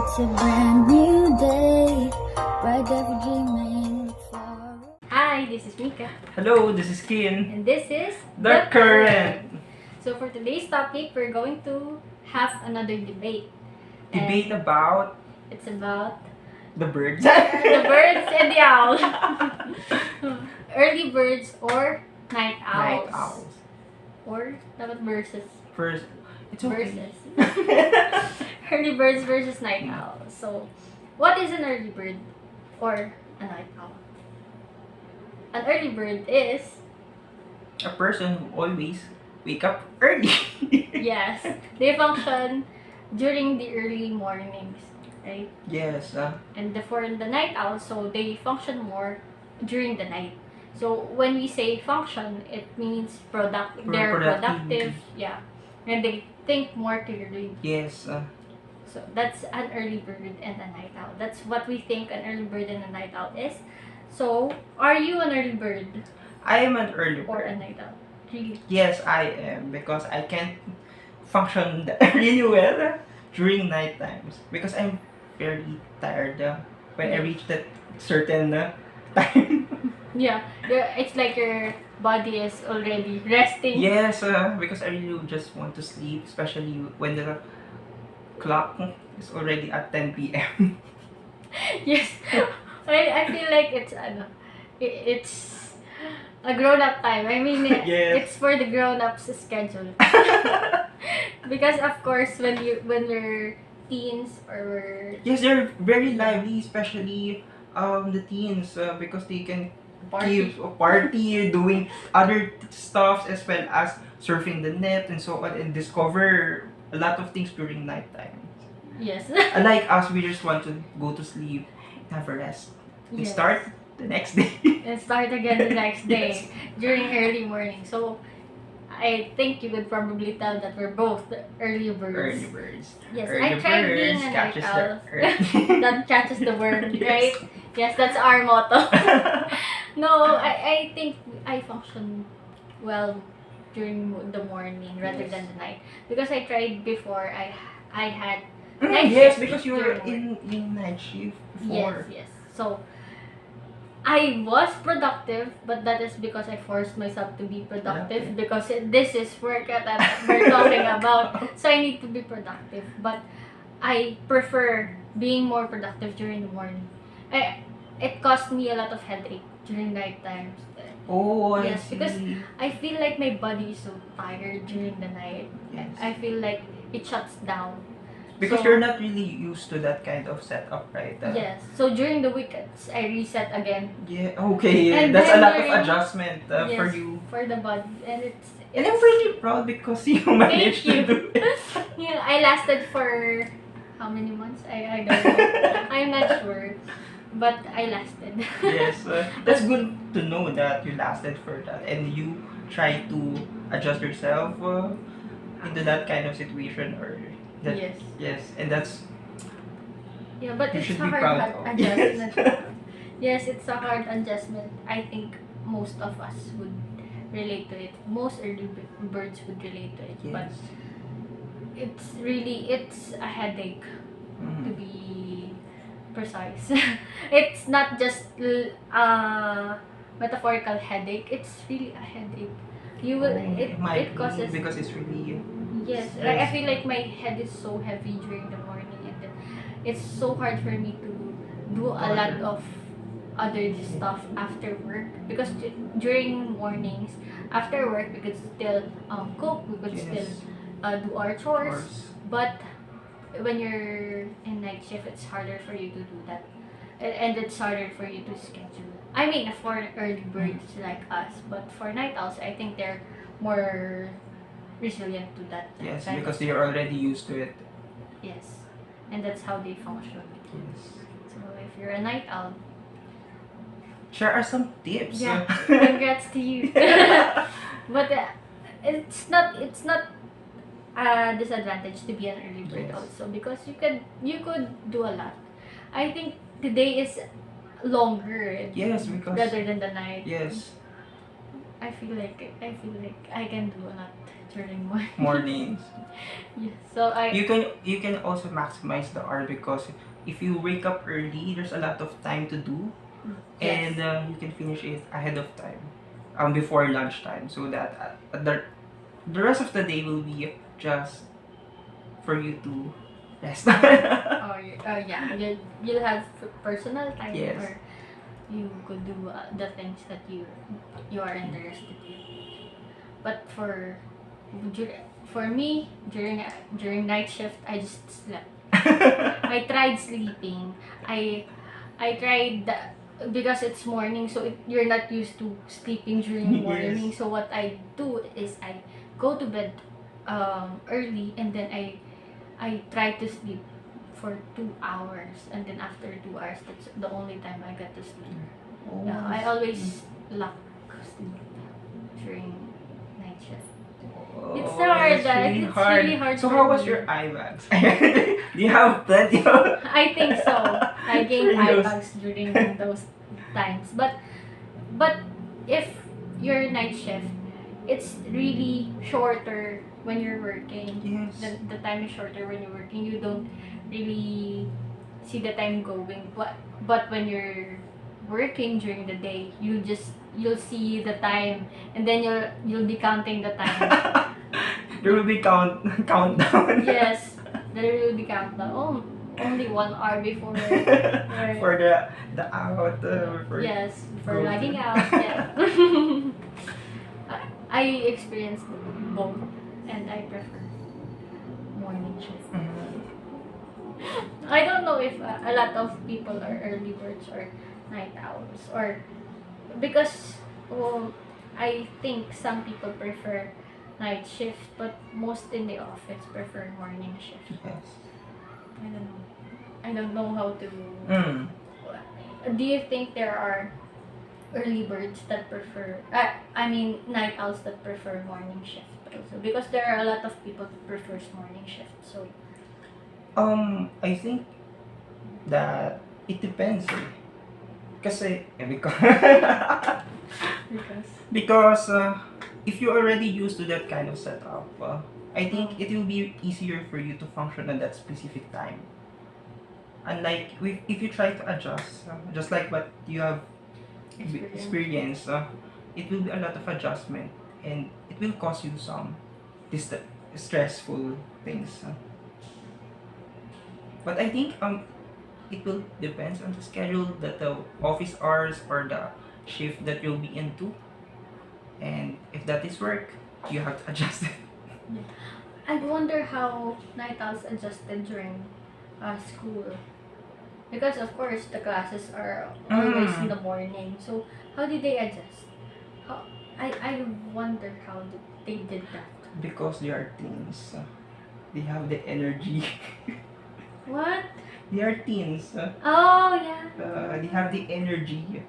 It's a brand new day, bright every dreaming forward. Hi, this is Mika, Hello, this is Kian. and this is The Current. So for today's topic, we're going to have another debate. Debate And about it's about the birds. the birds and the owl. Early birds or night owls. Night owls. Or dapat versus. First, it's okay. Versus. Early birds versus night owls. So, what is an early bird or a night owl? An early bird is, A person who always wake up early. yes, they function during the early mornings, right? Yes. And for the night owls, so they function more during the night. So when we say function, it means they're Productivity. productive, yeah, and they think more clearly. Yes. So that's an early bird and a night owl. That's what we think an early bird and a night owl is. So are you an early bird I am an early or a bird. night owl? Really? Yes, I am because I can't function really well during night times because I'm very tired when I reach that certain time. Yeah, it's like your body is already resting. Yes, because I really just want to sleep, especially when the clock is already at 10 p.m. Yes. I feel like it's a grown-up time. I mean, Yes. it's for the grown-ups schedule. Because of course, when we're teens or we're Yes, they're very lively, especially the teens, because they can party, give a party, doing other stuff as well as surfing the net and so on, and discover a lot of things during nighttime. yes, Unlike us, we just want to go to sleep, have a rest, and Yes. start the next day. and start again the next day Yes. during early morning. So I think you could probably tell that we're both early birds. Early birds. Yes, Early I tried birds being a night catches the owl. early. That catches the worm, Yes. right? Yes, that's our motto. No, I think I function well during the morning rather Yes. than the night because I tried before. I had night Yes, shift because you were during in night shift yes, before. yes. So I was productive, but that is because I forced myself to be productive because this is work that we're talking about. So I need to be productive, but I prefer being more productive during the morning. It cost me a lot of headache during night times. Oh, I Yes, see. because I feel like my body is so tired during the night. Yes. I feel like it shuts down. Because So- you're not really used to that kind of setup, right? Yes. So during the weekends, I reset again Yeah, okay. And That's a then lot during- of adjustment for Yes, you. for the body, and And I'm really proud because you managed to you. do it. Yeah, I lasted for how many months? I don't know. I'm not sure, but I lasted. Yes, that's good to know that you lasted for that and you try to adjust yourself into that kind of situation or that. Yes. Yes, and that's Yeah, but You it's should a be hard proud of. adjustment. Yes, it's a hard adjustment. I think most of us would relate to it. Most early birds would relate to it, but yes. it's a headache to Mhm. be precise. It's not just metaphorical headache. It's really a headache. You will Oh, it might it causes be because it's really yes. Like I feel like my head is so heavy during the morning, and then it's so hard for me to do a lot of other stuff after work because during mornings after work we could still cook, we could still yes. do our Of chores, course. but when you're in night shift it's harder for you to do that. And it's harder for you to schedule. I mean, for early birds like us, but for night owls, I think they're more resilient to that. Yes, kind because of- they are already used to it. yes, and that's how they function. Yes. So if you're a night owl, Share us some tips. yeah, congrats to you. But it's not a disadvantage to be an early bird Yes. also because you could do a lot. I think the day is longer Yes, because rather than the night. yes, I feel like I can do a lot during morning. mornings. Yes. So You can also maximize the hour because if you wake up early, there's a lot of time to do, and yes. you can finish it ahead of time, before lunchtime, so that the rest of the day will be just for you to rest. Yeah, you'll have personal time, Yes. or you could do the things that you are interested in. But for me, during night shift, I just slept. I tried sleeping. I tried because it's morning, so you're not used to sleeping during morning. Yes. So what I do is I go to bed early, and then I try to sleep for 2 hours, and then after 2 hours, that's the only time I get to sleep. Yeah, I always lack sleep during night shift. It's hard, It's really it's hard. really hard So for how was me. your eye bags? Do you have plenty of? I think so. I gained For eye those- bags during those times. But if you're night shift, it's really shorter when you're working. Yes. The time is shorter when you're working. You don't really see the time going. But when you're working during the day, you'll see the time, and then you'll be counting the time. There will be countdown. Yes, there will be countdown. Oh, only 1 hour before. For the out. For Yes, for go logging to- out. Yeah. I experienced both, and I prefer morning shift. Mhm. I don't know if a lot of people are early birds or night owls, or because I think some people prefer night shift, but most in the office prefer morning shift. Yes. I don't know. I don't know how to. Mm. Do you think there are early birds that prefer? I mean, night owls that prefer morning shift also, because there are a lot of people who prefers morning shift. So I think that it depends. Kasi, because because because if you're already used to that kind of setup, I think it will be easier for you to function at that specific time. Unlike if you try to adjust, just like what you have experienced, it will be a lot of adjustment, and it will cause you some dis- stressful things. But I think it will depends on the schedule that the office hours or the shift that you'll be into, and if that is work, you have to adjust it. I wonder how night owls adjusted during school, because of course the classes are always in the morning. So how did they adjust? How I wonder how they did that. Because they are teens, they have the energy. What? They are teens. Oh yeah. They have the energy.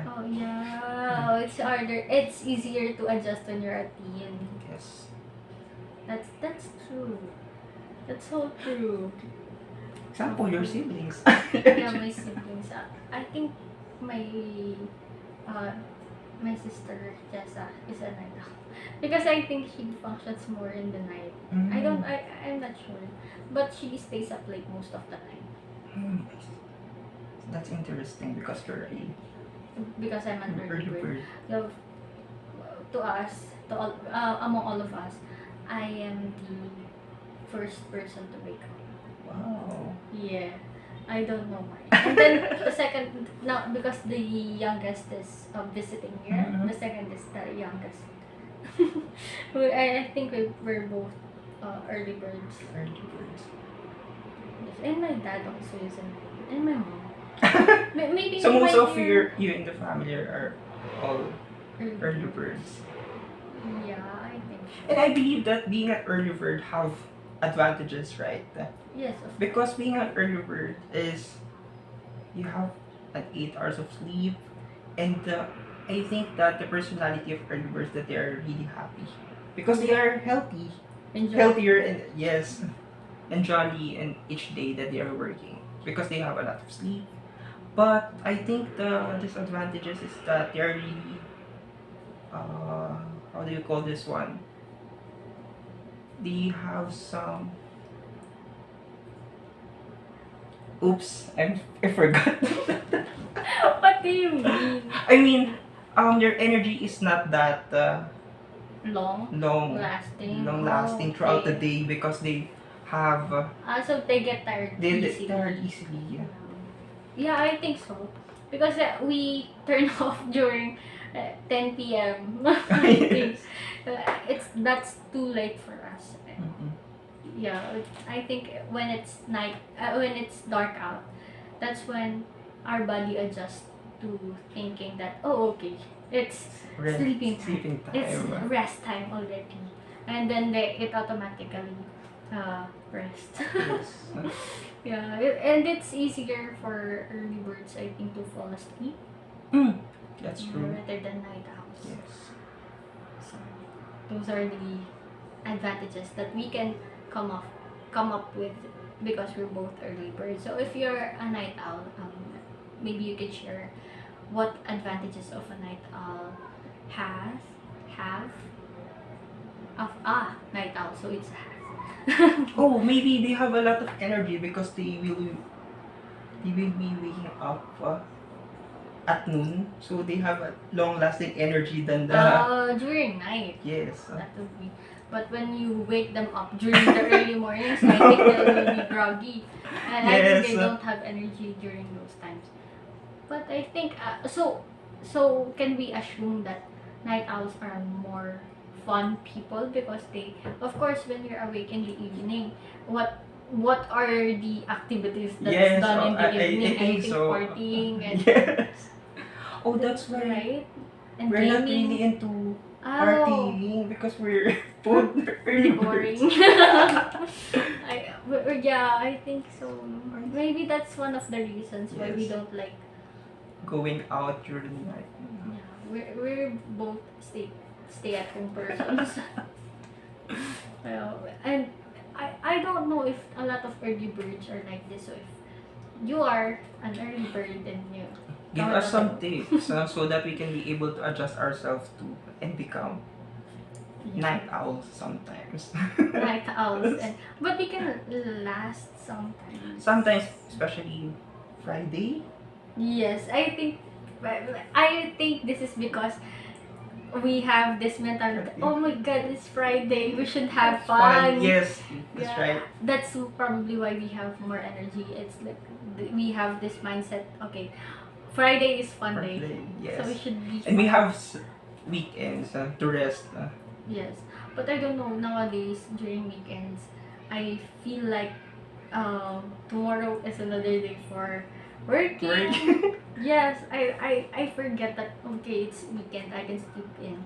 Oh yeah. Oh, it's harder. It's easier to adjust when you're a teen. Yes. That's true. That's so true. Example, your siblings. Yeah, my siblings. I think my uh my sister Jessa is a night owl, because I think she functions more in the night. I'm not sure, but she stays up late most of the time Mm. That's interesting because you're a because I'm an early early bird. bird. So, to all, among all of us, I am the first person to wake up. Wow. Yeah, I don't know why. And then the second, now because the youngest is visiting here, Mhm. the second is the youngest. I think we're both early birds. Early birds. Yes. And my dad also is an and my mom. Maybe So most my of you in the family are all early birds. Yeah, I think so. And I believe that being an early bird have advantages, right? Yes, of Because being an early bird is you have an 8 hours of sleep, and I think that the personality of early birds that they are really happy because they are healthy, enjoy. healthier, and yes, and jolly in each day that they are working because they have a lot of sleep. But I think the disadvantages is that they are really how do you call this one? They have some. Oops, I forgot. What do you mean? I mean, their energy is not that Long long, lasting. long Oh, lasting throughout the okay. day because they have So they get tired they easily. tired easily. Yeah. Yeah, I think so. Because we turn off during 10 p.m. I think that's too late for us. Mm-mm. Yeah, I think when it's dark out, that's when our body adjusts to thinking that, oh, okay, it's sleeping time. Sleeping It's time. rest time already, and then it automatically rest. Yes. Yeah, and it's easier for early birds, I think, to fall asleep That's true. rather than night owls. Yes. So those are the advantages that we can come up with because we're both early birds. So if you're a night owl, maybe you can share what advantages of a night owl has have of night owl. So it's has. Oh, maybe they have a lot of energy because they will be waking up at noon, so they have a long-lasting energy than the During night. yes. That would be. But when you wake them up during the early mornings, I think they will be groggy. And I think they Yes. don't have energy during those times. But I think, so can we assume that night owls are more fun people because they, of course, when you're awake in the evening, what are the activities that's Yes, done in the I evening? think so. Partying and Yes. Oh, that's why right? And we're not gaming. really into Oh, partying because we're both early boring. birds. Yeah, I think so. Maybe that's one of the reasons why we Yes. don't like. Going out during the night. Yeah, we're both stay at home persons. And I don't know if a lot of early birds are like this. So if you are an early bird, then you Give comment us on some tips so that we can be able to adjust ourselves to and become yeah, night owls sometimes. night owls, but we can last sometimes. Sometimes, especially Friday. Yes, I think this is because we have this mentality. Oh my God, it's Friday. We should have fun. Yes, that's Yeah, right. that's probably why we have more energy. It's like we have this mindset. Okay, Friday is fun day, Friday, so we yes. should be. And we fun. have weekends to rest. Yes, but I don't know nowadays during weekends. I feel like tomorrow is another day for working. Yes, I forget that okay it's weekend I can sleep in.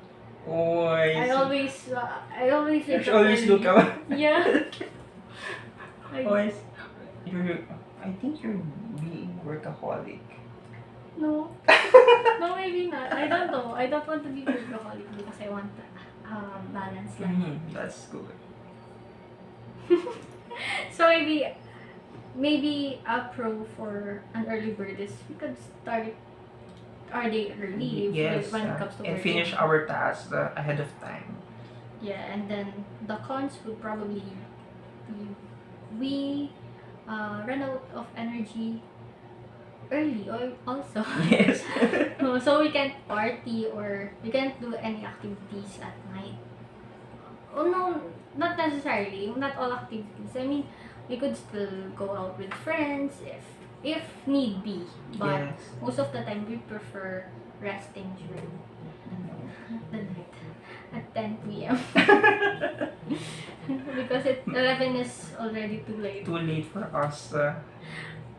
I always wake up always look early. out. Yeah. Always, I think you're being workaholic. No. No, maybe not. I don't know. I don't want to be workaholic because I want balance life. That's good. So maybe a pro for an early bird is we could start our day early Yes, when it comes to and working. finish our tasks ahead of time. Yeah, and then the cons would probably be we run out of energy early or also. Yes. So we can't party or we can't do any activities at night. Oh no, not necessarily. Not all activities. I mean, we could still go out with friends if need be. But Yes. most of the time we prefer resting during the night at 10 p.m. Because 11 is already too late. Too late for us.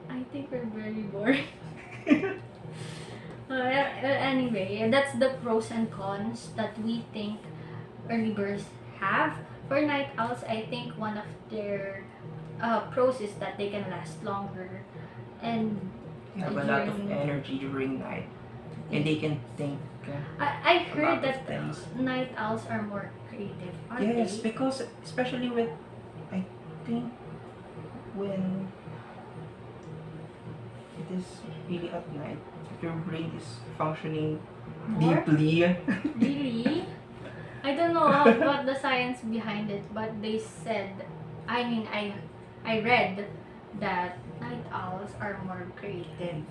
I think we're very boring. Anyway, that's the pros and cons that we think early birds have. For night owls, I think one of their pros is that they can last longer and They have a lot of during- energy during night, and they can think. I A heard lot of that things. night owls are more creative. Are Yes, they? because especially with, I think, when it is really at night, your brain is functioning More? deeply. Really? I don't know what the science behind it, but they said, I read that night owls are more creative.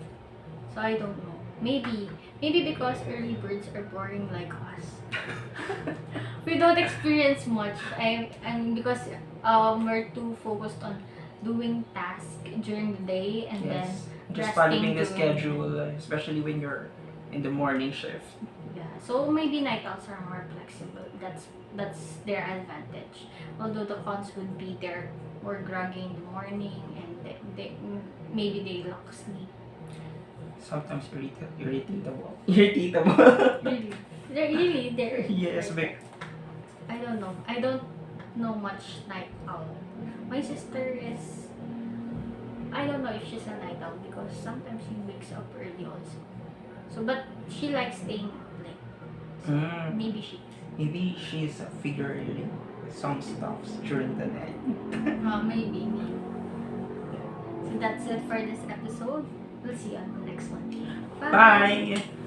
So I don't know. Maybe because early birds are boring like us. We don't experience much. And because we're too focused on doing tasks during the day and then Yes. Just resting following the during schedule, especially when you're in the morning shift. Yeah, so maybe night owls are more flexible. That's their advantage. Although the cons would be they're more groggy in the morning and maybe they lack sleep. Sometimes irritable. Irritable. Really, they're Yes, like bec- that. I don't know. I don't know much night owl. My sister is. I don't know if she's a night owl because sometimes she wakes up early also. So, but she likes staying up late. So Mm. maybe she is. Maybe she's figuring some stuffs during the night. Maybe. So that's it for this episode. We'll see you on the next one. Bye. Bye!